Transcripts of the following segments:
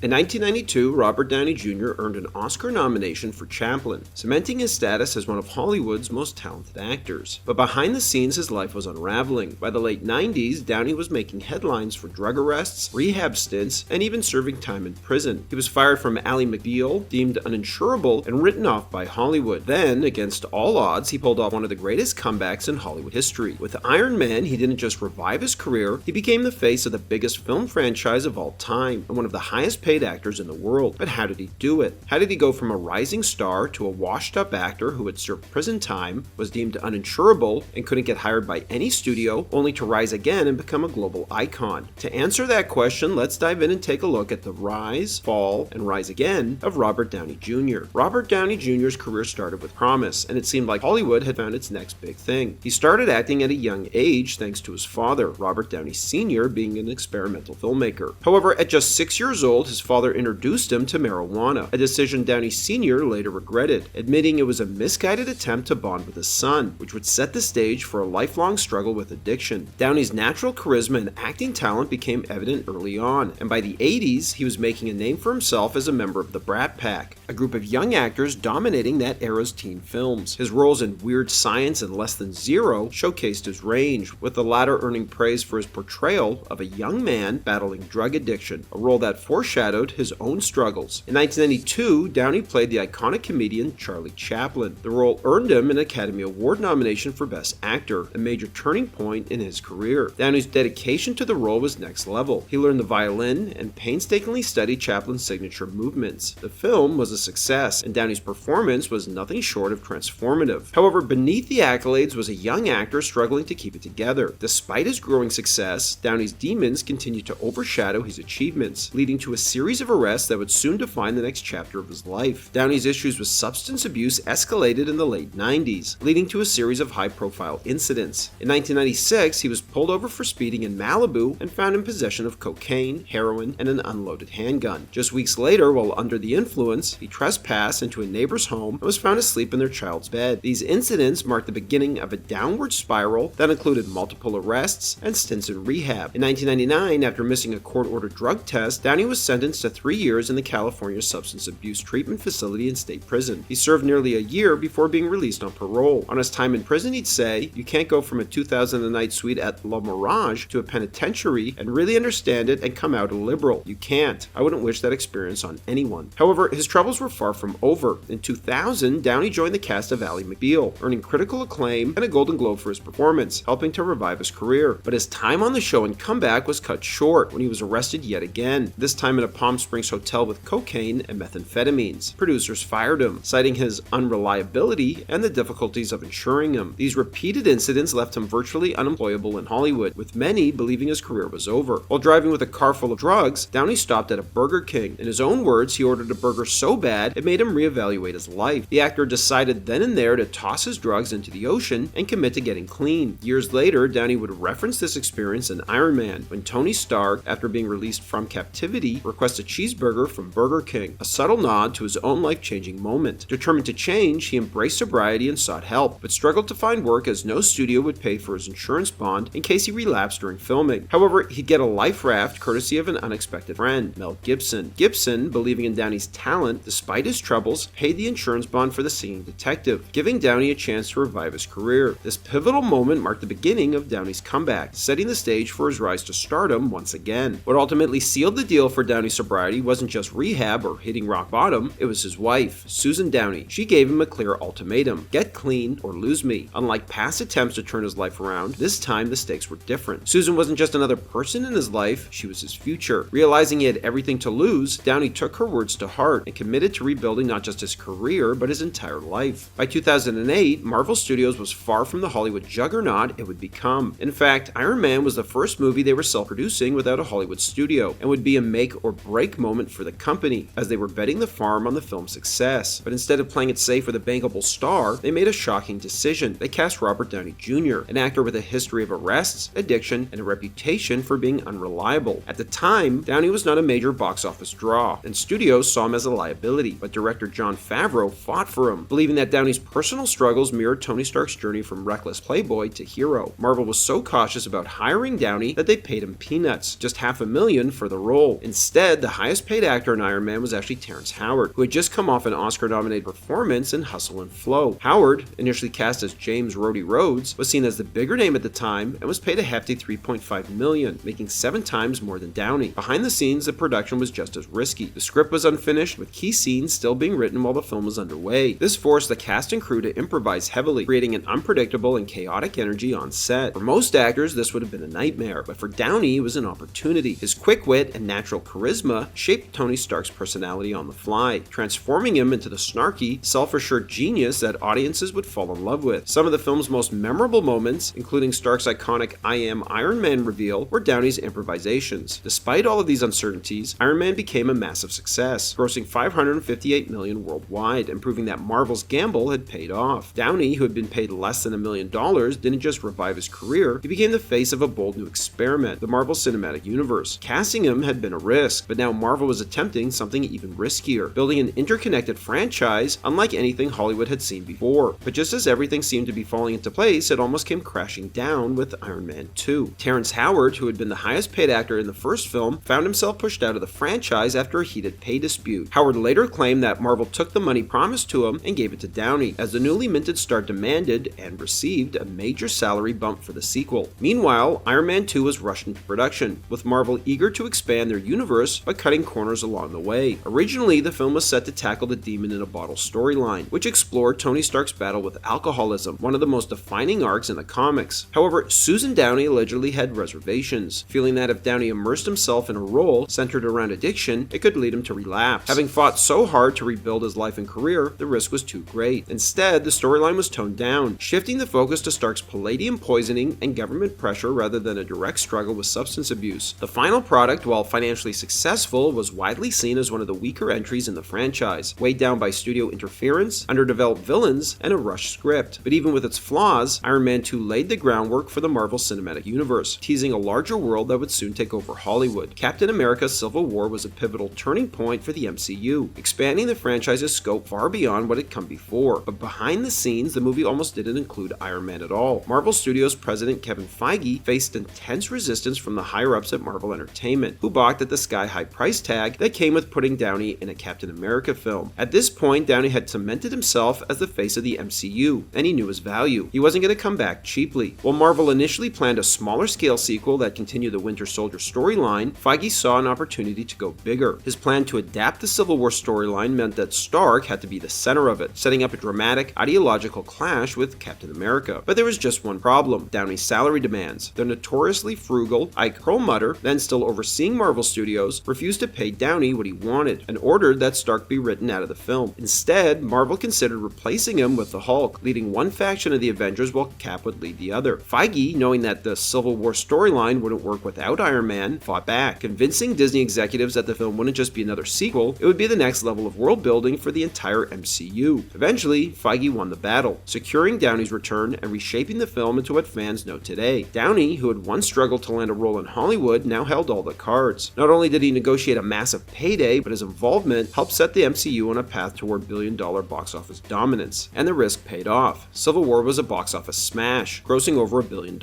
In 1992, Robert Downey Jr. earned an Oscar nomination for Chaplin, cementing his status as one of Hollywood's most talented actors. But behind the scenes, his life was unraveling. By the late 90s, Downey was making headlines for drug arrests, rehab stints, and even serving time in prison. He was fired from Ally McBeal, deemed uninsurable, and written off by Hollywood. Then, against all odds, he pulled off one of the greatest comebacks in Hollywood history. With Iron Man, he didn't just revive his career, he became the face of the biggest film franchise of all time, and one of the highest paid actors in the world. But how did he do it? How did he go from a rising star to a washed-up actor who had served prison time, was deemed uninsurable, and couldn't get hired by any studio, only to rise again and become a global icon? To answer that question, let's dive in and take a look at the rise, fall, and rise again of Robert Downey Jr. Robert Downey Jr.'s career started with promise, and it seemed like Hollywood had found its next big thing. He started acting at a young age thanks to his father, Robert Downey Sr., being an experimental filmmaker. However, at just 6 years old, his father introduced him to marijuana, a decision Downey Sr. later regretted, admitting it was a misguided attempt to bond with his son, which would set the stage for a lifelong struggle with addiction. Downey's natural charisma and acting talent became evident early on, and by the 80s, he was making a name for himself as a member of the Brat Pack, a group of young actors dominating that era's teen films. His roles in Weird Science and Less Than Zero showcased his range, with the latter earning praise for his portrayal of a young man battling drug addiction, a role that foreshadowed his own struggles. In 1992, Downey played the iconic comedian Charlie Chaplin. The role earned him an Academy Award nomination for Best Actor, a major turning point in his career. Downey's dedication to the role was next level. He learned the violin and painstakingly studied Chaplin's signature movements. The film was a success, and Downey's performance was nothing short of transformative. However, beneath the accolades was a young actor struggling to keep it together. Despite his growing success, Downey's demons continued to overshadow his achievements, leading to a series of arrests that would soon define the next chapter of his life. Downey's issues with substance abuse escalated in the late 90s, leading to a series of high-profile incidents. In 1996, he was pulled over for speeding in Malibu and found in possession of cocaine, heroin, and an unloaded handgun. Just weeks later, while under the influence, he trespassed into a neighbor's home and was found asleep in their child's bed. These incidents marked the beginning of a downward spiral that included multiple arrests and stints in rehab. In 1999, after missing a court-ordered drug test, Downey was sentenced to 3 years in the California Substance Abuse Treatment Facility in state prison. He served nearly a year before being released on parole. On his time in prison, he'd say, "You can't go from a 2000 a night suite at La Mirage to a penitentiary and really understand it and come out a liberal. You can't. I wouldn't wish that experience on anyone." However, his troubles were far from over. In 2000, Downey joined the cast of Ally McBeal, earning critical acclaim and a Golden Globe for his performance, helping to revive his career. But his time on the show and comeback was cut short when he was arrested yet again, this time in a Palm Springs hotel with cocaine and methamphetamines. Producers fired him, citing his unreliability and the difficulties of insuring him. These repeated incidents left him virtually unemployable in Hollywood, with many believing his career was over. While driving with a car full of drugs, Downey stopped at a Burger King. In his own words, he ordered a burger so bad it made him reevaluate his life. The actor decided then and there to toss his drugs into the ocean and commit to getting clean. Years later, Downey would reference this experience in Iron Man, when Tony Stark, after being released from captivity, requests a cheeseburger from Burger King, a subtle nod to his own life-changing moment. Determined to change, he embraced sobriety and sought help, but struggled to find work as no studio would pay for his insurance bond in case he relapsed during filming. However, he'd get a life raft courtesy of an unexpected friend, Mel Gibson. Gibson, believing in Downey's talent despite his troubles, paid the insurance bond for the singing detective, giving Downey a chance to revive his career. This pivotal moment marked the beginning of Downey's comeback, setting the stage for his rise to stardom once again. What ultimately sealed the deal for Downey's sobriety wasn't just rehab or hitting rock bottom, it was his wife, Susan Downey. She gave him a clear ultimatum: get clean or lose me. Unlike past attempts to turn his life around, this time the stakes were different. Susan wasn't just another person in his life, she was his future. Realizing he had everything to lose, Downey took her words to heart and committed to rebuilding not just his career, but his entire life. By 2008, Marvel Studios was far from the Hollywood juggernaut it would become. In fact, Iron Man was the first movie they were self-producing without a Hollywood studio, and would be a make or break moment for the company, as they were betting the farm on the film's success. But instead of playing it safe with a bankable star, they made a shocking decision. They cast Robert Downey Jr., an actor with a history of arrests, addiction, and a reputation for being unreliable. At the time, Downey was not a major box office draw, and studios saw him as a liability, but director Jon Favreau fought for him, believing that Downey's personal struggles mirrored Tony Stark's journey from reckless playboy to hero. Marvel was so cautious about hiring Downey that they paid him peanuts, just $500,000 for the role. Instead, Instead, the highest paid actor in Iron Man was actually Terrence Howard, who had just come off an Oscar-nominated performance in Hustle and Flow. Howard, initially cast as James Rhodey Rhodes, was seen as the bigger name at the time and was paid a hefty $3.5 million, making 7 times more than Downey. Behind the scenes, the production was just as risky. The script was unfinished, with key scenes still being written while the film was underway. This forced the cast and crew to improvise heavily, creating an unpredictable and chaotic energy on set. For most actors, this would have been a nightmare, but for Downey, it was an opportunity. His quick wit and natural charisma shaped Tony Stark's personality on the fly, transforming him into the snarky, self-assured genius that audiences would fall in love with. Some of the film's most memorable moments, including Stark's iconic "I am Iron Man" reveal, were Downey's improvisations. Despite all of these uncertainties, Iron Man became a massive success, grossing $558 million worldwide, and proving that Marvel's gamble had paid off. Downey, who had been paid less than $1 million, didn't just revive his career, he became the face of a bold new experiment, the Marvel Cinematic Universe. Casting him had been a risk, but now Marvel was attempting something even riskier, building an interconnected franchise unlike anything Hollywood had seen before. But just as everything seemed to be falling into place, it almost came crashing down with Iron Man 2. Terrence Howard, who had been the highest paid actor in the first film, found himself pushed out of the franchise after a heated pay dispute. Howard later claimed that Marvel took the money promised to him and gave it to Downey, as the newly minted star demanded and received a major salary bump for the sequel. Meanwhile, Iron Man 2 was rushed into production, with Marvel eager to expand their universe but cutting corners along the way. Originally, the film was set to tackle the Demon in a Bottle storyline, which explored Tony Stark's battle with alcoholism, one of the most defining arcs in the comics. However, Susan Downey allegedly had reservations, feeling that if Downey immersed himself in a role centered around addiction, it could lead him to relapse. Having fought so hard to rebuild his life and career, the risk was too great. Instead, the storyline was toned down, shifting the focus to Stark's palladium poisoning and government pressure rather than a direct struggle with substance abuse. The final product, while financially successful, was widely seen as one of the weaker entries in the franchise, weighed down by studio interference, underdeveloped villains, and a rushed script. But even with its flaws, Iron Man 2 laid the groundwork for the Marvel Cinematic Universe, teasing a larger world that would soon take over Hollywood. Captain America: Civil War was a pivotal turning point for the MCU, expanding the franchise's scope far beyond what had come before. But behind the scenes, the movie almost didn't include Iron Man at all. Marvel Studios president Kevin Feige faced intense resistance from the higher-ups at Marvel Entertainment, who balked at the sky-high price tag that came with putting Downey in a Captain America film. At this point, Downey had cemented himself as the face of the MCU, and he knew his value. He wasn't going to come back cheaply. While Marvel initially planned a smaller-scale sequel that continued the Winter Soldier storyline, Feige saw an opportunity to go bigger. His plan to adapt the Civil War storyline meant that Stark had to be the center of it, setting up a dramatic, ideological clash with Captain America. But there was just one problem: Downey's salary demands. The notoriously frugal Ike Perlmutter, then still overseeing Marvel Studios, refused to pay Downey what he wanted, and ordered that Stark be written out of the film. Instead, Marvel considered replacing him with the Hulk, leading one faction of the Avengers while Cap would lead the other. Feige, knowing that the Civil War storyline wouldn't work without Iron Man, fought back, convincing Disney executives that the film wouldn't just be another sequel, it would be the next level of world building for the entire MCU. Eventually, Feige won the battle, securing Downey's return and reshaping the film into what fans know today. Downey, who had once struggled to land a role in Hollywood, now held all the cards. Not only did he negotiate a massive payday, but his involvement helped set the MCU on a path toward billion-dollar box office dominance. And the risk paid off. Civil War was a box office smash, grossing over $1 billion,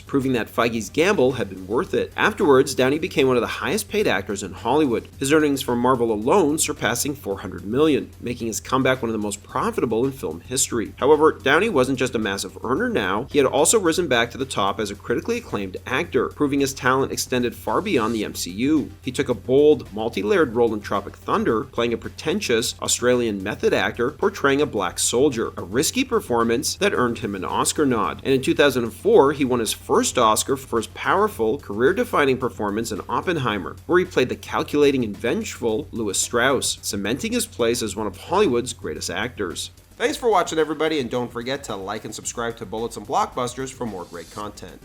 proving that Feige's gamble had been worth it. Afterwards, Downey became one of the highest-paid actors in Hollywood, his earnings from Marvel alone surpassing $400 million, making his comeback one of the most profitable in film history. However, Downey wasn't just a massive earner now, he had also risen back to the top as a critically acclaimed actor, proving his talent extended far beyond the MCU. He took a bold, multi-layered role in Tropic Thunder, playing a pretentious Australian method actor portraying a black soldier, a risky performance that earned him an Oscar nod. And in 2004, he won his first Oscar for his powerful, career-defining performance in Oppenheimer, where he played the calculating and vengeful Louis Strauss, cementing his place as one of Hollywood's greatest actors. Thanks for watching, everybody, and don't forget to like and subscribe to Bullets and Blockbusters for more great content.